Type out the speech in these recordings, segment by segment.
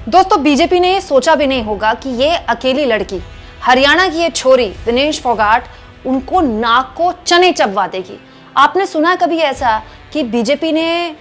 दोस्तों, बीजेपी ने सोचा भी नहीं होगा कि ये अकेली लड़की, हरियाणा की ये छोरी विनेश फोगाट, उनको नाक को चने चबवा देगी। आपने सुना कभी ऐसा कि बीजेपी ने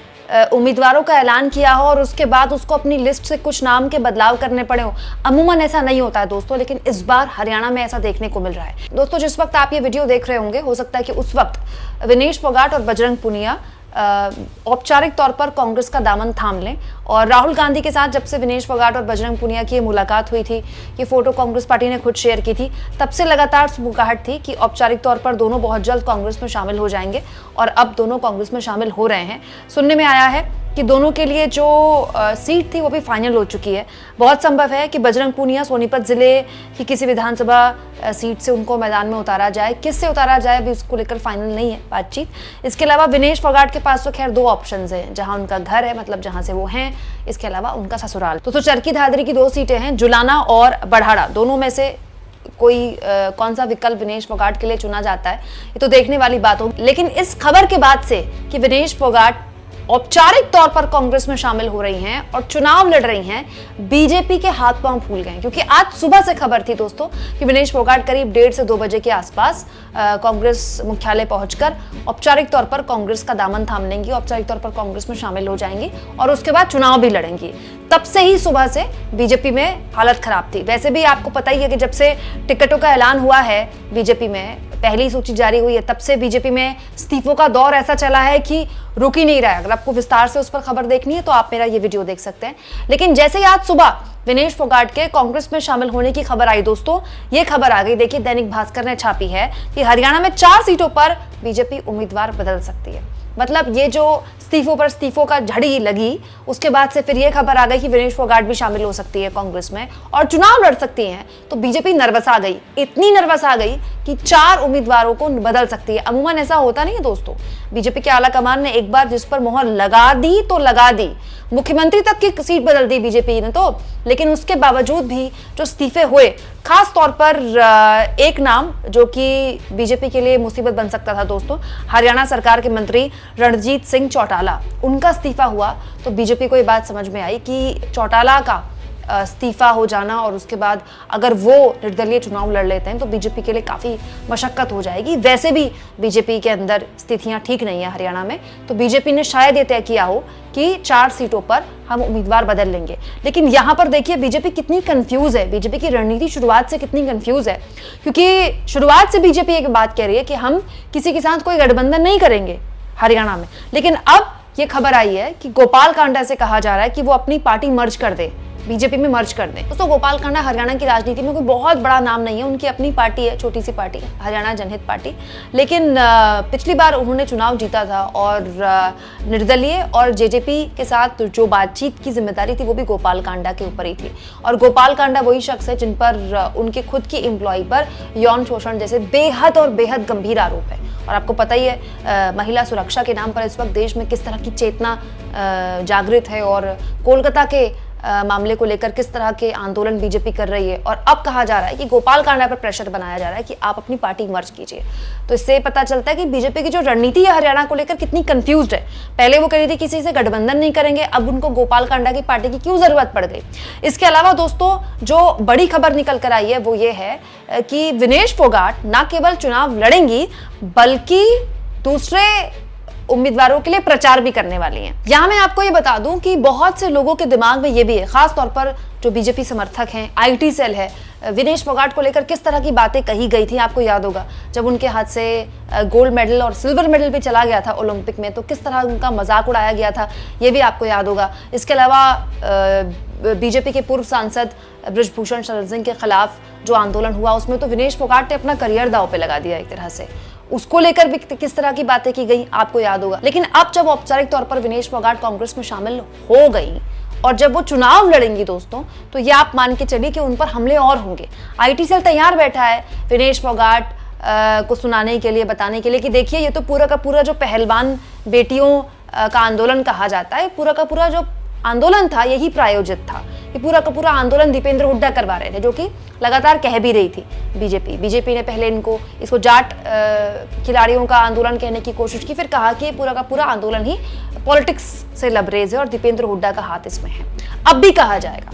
उम्मीदवारों का ऐलान किया हो और उसके बाद उसको अपनी लिस्ट से कुछ नाम के बदलाव करने पड़े हो? अमूमन ऐसा नहीं होता है दोस्तों, लेकिन इस बार हरियाणा में ऐसा देखने को मिल रहा है। दोस्तों, जिस वक्त आप ये वीडियो देख रहे होंगे, हो सकता है कि उस वक्त विनेश फोगाट और बजरंग पुनिया औपचारिक तौर पर कांग्रेस का दामन थाम लें। और राहुल गांधी के साथ जब से विनेश फोगाट और बजरंग पुनिया की मुलाकात हुई थी, ये फोटो कांग्रेस पार्टी ने खुद शेयर की थी, तब से लगातार सुगबुगाहट थी कि औपचारिक तौर पर दोनों बहुत जल्द कांग्रेस में शामिल हो जाएंगे। और अब दोनों कांग्रेस में शामिल हो रहे हैं। सुनने में आया है कि दोनों के लिए जो सीट थी वो भी फाइनल हो चुकी है। बहुत संभव है कि बजरंग पुनिया सोनीपत जिले की किसी विधानसभा सीट से उनको मैदान में उतारा जाए। किससे उतारा जाए अभी उसको लेकर फाइनल नहीं है बातचीत। इसके अलावा विनेश फोगाट के पास तो खैर दो ऑप्शंस हैं, जहां उनका घर है, मतलब जहां से वो हैं, इसके अलावा उनका ससुराल। तो चरखी दादरी की दो सीटें हैं, जुलाना और बढ़ाड़ा। दोनों में से कोई कौन सा विकल्प विनेश फोगाट के लिए चुना जाता है, ये तो देखने वाली बात होगी। लेकिन इस खबर के बाद से कि विनेश फोगाट औपचारिक तौर पर कांग्रेस में शामिल हो रही हैं और चुनाव लड़ रही हैं, बीजेपी के हाथ पांव फूल गए। क्योंकि आज सुबह से खबर थी दोस्तों कि विनेश फोगाट करीब 1:30 से 2 बजे के आसपास कांग्रेस मुख्यालय पहुंचकर औपचारिक तौर पर कांग्रेस का दामन थाम लेंगी, औपचारिक तौर पर कांग्रेस में शामिल हो जाएंगी और उसके बाद चुनाव भी लड़ेंगी। तब से ही सुबह से बीजेपी में हालत खराब थी। वैसे भी आपको पता ही है कि जब से टिकटों का ऐलान हुआ है, बीजेपी में पहली सूची जारी हुई है, तब से बीजेपी में इस्तीफों का दौर ऐसा चला है कि रुक ही नहीं रहा है। अगर आपको विस्तार से उस पर खबर देखनी है तो आप मेरा ये वीडियो देख सकते हैं। लेकिन जैसे ही आज सुबह विनेश फोगाट के कांग्रेस में शामिल होने की खबर आई दोस्तों, ये खबर आ गई। देखिए, दैनिक भास्कर ने छापी है कि हरियाणा में 4 सीटों पर बीजेपी उम्मीदवार बदल सकती है। मतलब ये जो इस्तीफों पर इस्तीफों का झड़ी लगी, उसके बाद से फिर ये खबर आ गई कि विनेश फोगाट भी शामिल हो सकती है कांग्रेस में और चुनाव लड़ सकती हैं। तो बीजेपी नर्वस आ गई, इतनी नर्वस आ गई कि 4 उम्मीदवारों को बदल सकती है। अमूमन ऐसा होता नहीं है दोस्तों। बीजेपी के आला कमान ने एक बार जिस पर मोहर लगा दी तो लगा दी, मुख्यमंत्री तक की सीट बदल दी बीजेपी ने तो। लेकिन उसके बावजूद भी जो इस्तीफे हुए, खास तौर पर एक नाम जो कि बीजेपी के लिए मुसीबत बन सकता था दोस्तों, हरियाणा सरकार के मंत्री रणजीत सिंह चौटाला, उनका इस्तीफा हुआ। तो बीजेपी को ये बात समझ में आई कि चौटाला का इस्तीफा हो जाना और उसके बाद अगर वो निर्दलीय चुनाव लड़ लेते हैं तो बीजेपी के लिए काफी मशक्कत हो जाएगी। वैसे भी बीजेपी के अंदर स्थितियां ठीक नहीं है हरियाणा में। तो बीजेपी ने शायद ये तय किया हो कि 4 सीटों पर हम उम्मीदवार बदल लेंगे। लेकिन यहां पर देखिए बीजेपी कितनी कंफ्यूज है, बीजेपी की रणनीति शुरुआत से कितनी कंफ्यूज है। क्योंकि शुरुआत से बीजेपी एक बात कह रही है कि हम किसी के साथ कोई गठबंधन नहीं करेंगे हरियाणा में। लेकिन अब ये खबर आई है कि गोपाल कांडा से कहा जा रहा है कि वो अपनी पार्टी मर्ज कर दे, बीजेपी में मर्ज कर दें। दोस्तों, गोपाल कांडा हरियाणा की राजनीति में कोई बहुत बड़ा नाम नहीं है। उनकी अपनी पार्टी है, छोटी सी पार्टी, हरियाणा जनहित पार्टी। लेकिन पिछली बार उन्होंने चुनाव जीता था और निर्दलीय और जेजेपी के साथ जो बातचीत की जिम्मेदारी थी वो भी गोपाल कांडा के ऊपर ही थी। और गोपाल कांडा वही शख्स है जिन पर उनके खुद की एम्प्लॉय पर यौन शोषण जैसे बेहद और बेहद गंभीर आरोप है। और आपको पता ही है महिला सुरक्षा के नाम पर इस वक्त देश में किस तरह की चेतना जागृत है और कोलकाता के मामले को लेकर किस तरह के आंदोलन बीजेपी कर रही है। और अब कहा जा रहा है कि गोपाल कांडा पर प्रेशर बनाया जा रहा है कि आप अपनी पार्टी मर्ज कीजिए। तो इससे पता चलता है कि बीजेपी की जो रणनीति है हरियाणा को लेकर कितनी कंफ्यूज्ड है। पहले वो कह रही थी किसी से गठबंधन नहीं करेंगे, अब उनको गोपाल कांडा की पार्टी की क्यों जरूरत पड़ गई। इसके अलावा दोस्तों, जो बड़ी खबर निकल कर आई है वो ये है कि विनेश फोगाट न केवल चुनाव लड़ेंगी बल्कि दूसरे उम्मीदवारों के लिए प्रचार भी करने वाली हैं। यहां मैं आपको ये बता दूं कि बहुत से लोगों के दिमाग में ये भी है, खास तौर पर जो बीजेपी समर्थक हैं, आईटी सेल है, विनेश फोगाट को लेकर किस तरह की बातें कही गई थी। आपको याद होगा जब उनके हाथ से गोल्ड मेडल और सिल्वर मेडल भी चला गया था ओलंपिक में, तो किस तरह उनका मजाक उड़ाया गया था, ये भी आपको याद होगा। इसके अलावा बीजेपी के पूर्व सांसद बृजभूषण शरण सिंह के खिलाफ जो आंदोलन हुआ, उसमें तो विनेश फोगाट ने अपना करियर दांव पे लगा दिया एक तरह से। उसको लेकर भी किस तरह की बातें की गई आपको याद होगा। लेकिन अब जब औपचारिक तौर पर विनेश फोगाट कांग्रेस में शामिल हो गई और जब वो चुनाव लड़ेंगी दोस्तों, तो ये आप मान के चलिए कि उन पर हमले और होंगे। आईटी सेल तैयार बैठा है विनेश फोगाट को सुनाने के लिए, बताने के लिए कि देखिए ये तो पूरा का पूरा जो पहलवान बेटियों का आंदोलन कहा जाता है, पूरा का पूरा जो आंदोलन था यही प्रायोजित था। ये पूरा का पूरा आंदोलन दीपेंद्र हुड्डा करवा रहे थे, जो कि लगातार कह भी रही थी बीजेपी ने पहले इसको जाट खिलाड़ियों का आंदोलन कहने की कोशिश की, फिर कहा कि पूरा का पूरा आंदोलन ही पॉलिटिक्स से लबरेज है और दीपेंद्र हुड्डा का हाथ इसमें है। अब भी कहा जाएगा।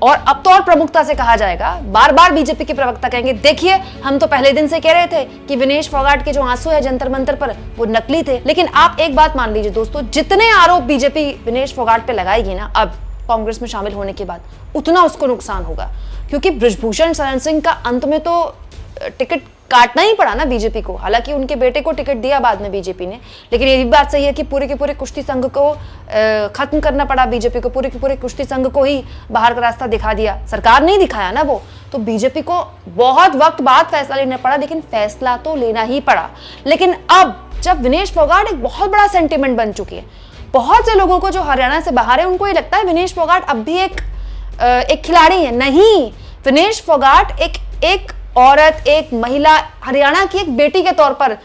और अब तो और प्रमुखता से कहा जाएगा, बार बार बीजेपी के प्रवक्ता कहेंगे देखिए हम तो पहले दिन से कह रहे थे कि विनेश फोगाट के जो आंसू है जंतर मंतर पर वो नकली थे। लेकिन आप एक बात मान लीजिए दोस्तों, जितने आरोप बीजेपी विनेश फोगाट पे लगाएगी ना अब कांग्रेस में शामिल होने के बाद, उतना उसको नुकसान होगा। क्योंकि बृजभूषण शरण सिंह का अंत में तो टिकट काटना ही पड़ा ना बीजेपी को। हालांकि उनके बेटे को टिकट दिया बाद में बीजेपी ने, लेकिन ये भी बात सही है कि पूरे के पूरे कुश्ती संघ को खत्म करना पड़ा बीजेपी को। पूरे के पूरे कुश्ती संघ को ही बाहर का रास्ता दिखा दिया, सरकार नहीं दिखाया ना वो। तो बीजेपी को बहुत वक्त बाद फैसला लेना पड़ा, लेकिन फैसला तो लेना ही पड़ा। लेकिन अब जब विनेश फोगाट एक बहुत बड़ा सेंटिमेंट बन चुकी है, बहुत से लोगों को जो हरियाणा से बाहर है उनको ये लगता है विनेश फोगाट अब भी एक खिलाड़ी है। नहीं, विनेश फोगाट एक औरत, एक महिला, हरियाणा की एक बेटी के तौर पर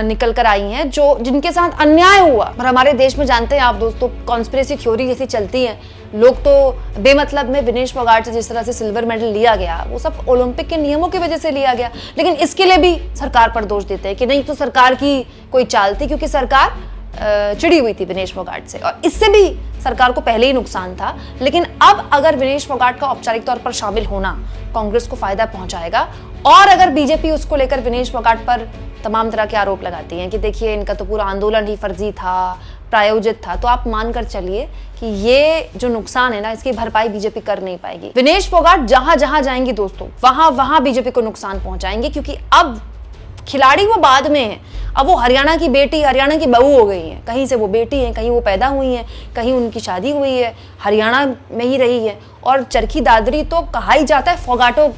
निकल कर आई हैं, जो जिनके साथ अन्याय हुआ। और हमारे देश में जानते हैं आप दोस्तों, कॉन्स्पिरेसी थ्योरी जैसी चलती है, लोग तो बेमतलब में विनेश फोगाट से जिस तरह से सिल्वर मेडल लिया गया वो सब ओलंपिक के नियमों की वजह से लिया गया, लेकिन इसके लिए भी सरकार पर दोष देते हैं कि नहीं तो सरकार की कोई चाल थी, क्योंकि सरकार चिड़ी हुई थी विनेश फोगाट से और इससे भी सरकार को पहले ही नुकसान था। लेकिन अब अगर विनेश फोगाट का औपचारिक तौर पर शामिल होना कांग्रेस को फायदा पहुंचाएगा, और अगर बीजेपी उसको लेकर विनेश फोगाट पर तमाम तरह के आरोप लगाती हैं कि देखिए इनका तो पूरा आंदोलन ही फर्जी था, प्रायोजित था, तो आप मानकर चलिए कि ये जो नुकसान है ना, इसकी भरपाई बीजेपी कर नहीं पाएगी। विनेश फोगाट जहां जहां जाएंगी दोस्तों, वहां वहां बीजेपी को नुकसान पहुंचाएंगे, क्योंकि अब खिलाड़ी वो बाद में है। अब वो हरियाणा की बेटी, हरियाणा की बहू हो गई है। कहीं से वो बेटी है, कहीं वो पैदा हुई है, कहीं उनकी शादी हुई है, हरियाणा में ही रही है। और चरखी दादरी तो कहा ही जाता है फोगाटों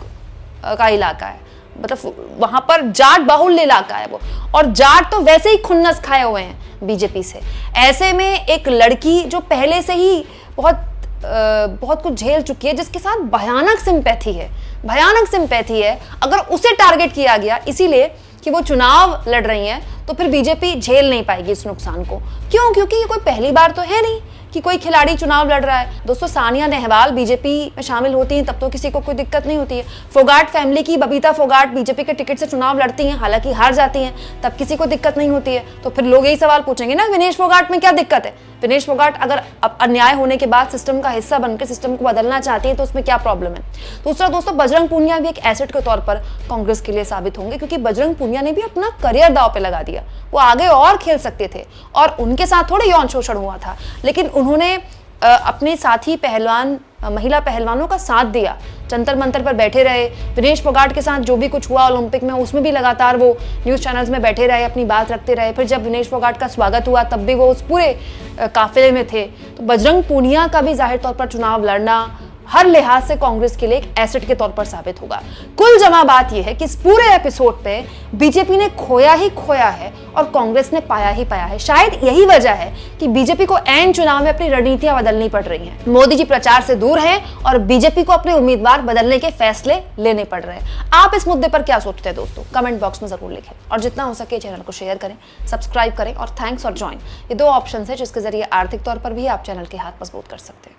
का इलाका है, मतलब वहां पर जाट बाहुल्य इलाका है वो, और जाट तो वैसे ही खुन्नस खाए हुए हैं बीजेपी से। ऐसे में एक लड़की जो पहले से ही बहुत कुछ झेल चुकी है, जिसके साथ भयानक सिंपैथी है, अगर उसे टारगेट किया गया इसीलिए कि वो चुनाव लड़ रही हैं, तो फिर बीजेपी झेल नहीं पाएगी इस नुकसान को। क्यों? क्योंकि ये कोई पहली बार तो है नहीं कि कोई खिलाड़ी चुनाव लड़ रहा है। दोस्तों, सानिया नेहवाल बीजेपी में शामिल होती हैं तब तो किसी को कोई दिक्कत नहीं होती है। फोगाट फैमिली की बबीता फोगाट बीजेपी के टिकट से चुनाव लड़ती हैं, हालांकि हार जाती हैं, तब किसी को दिक्कत नहीं होती है। तो फिर लोग यही सवाल पूछेंगे ना, विनेश फोगाट में क्या दिक्कत है? विनेश फोगाट अगर अन्याय होने के बाद सिस्टम का हिस्सा बनकर सिस्टम को बदलना चाहती है तो उसमें क्या प्रॉब्लम है? दूसरा दोस्तों, बजरंग पूनिया भी एक एसेट के तौर पर कांग्रेस के लिए साबित होंगे, क्योंकि बजरंग पूनिया ने भी अपना करियर दांव पे लगा दिया। वो आगे और खेल सकते थे और उनके साथ थोड़ा यौन शोषण हुआ था, लेकिन उन्होंने अपने साथी पहलवान, महिला पहलवानों का साथ दिया, जंतर मंतर पर बैठे रहे। विनेश फोगाट के साथ जो भी कुछ हुआ ओलंपिक में, उसमें भी लगातार वो न्यूज़ चैनल्स में बैठे रहे, अपनी बात रखते रहे। फिर जब विनेश फोगाट का स्वागत हुआ तब भी वो उस पूरे काफिले में थे। तो बजरंग पूनिया का भी जाहिर तौर पर चुनाव लड़ना हर लिहाज से कांग्रेस के लिए एक एसेट के तौर पर साबित होगा। कुल जमा बात यह है कि इस पूरे एपिसोड पे बीजेपी ने खोया ही खोया है और कांग्रेस ने पाया ही पाया है। शायद यही वजह है कि बीजेपी को ऐन चुनाव में अपनी रणनीतियां बदलनी पड़ रही हैं। मोदी जी प्रचार से दूर हैं और बीजेपी को अपने उम्मीदवार बदलने के फैसले लेने पड़ रहे हैं। आप इस मुद्दे पर क्या सोचते हैं दोस्तों? कमेंट बॉक्स में जरूर लिखें और जितना हो सके चैनल को शेयर करें, सब्सक्राइब करें और थैंक्स और ज्वाइन, ये 2 ऑप्शन है जिसके जरिए आर्थिक तौर पर भी आप चैनल के हाथ मजबूत कर सकते हैं।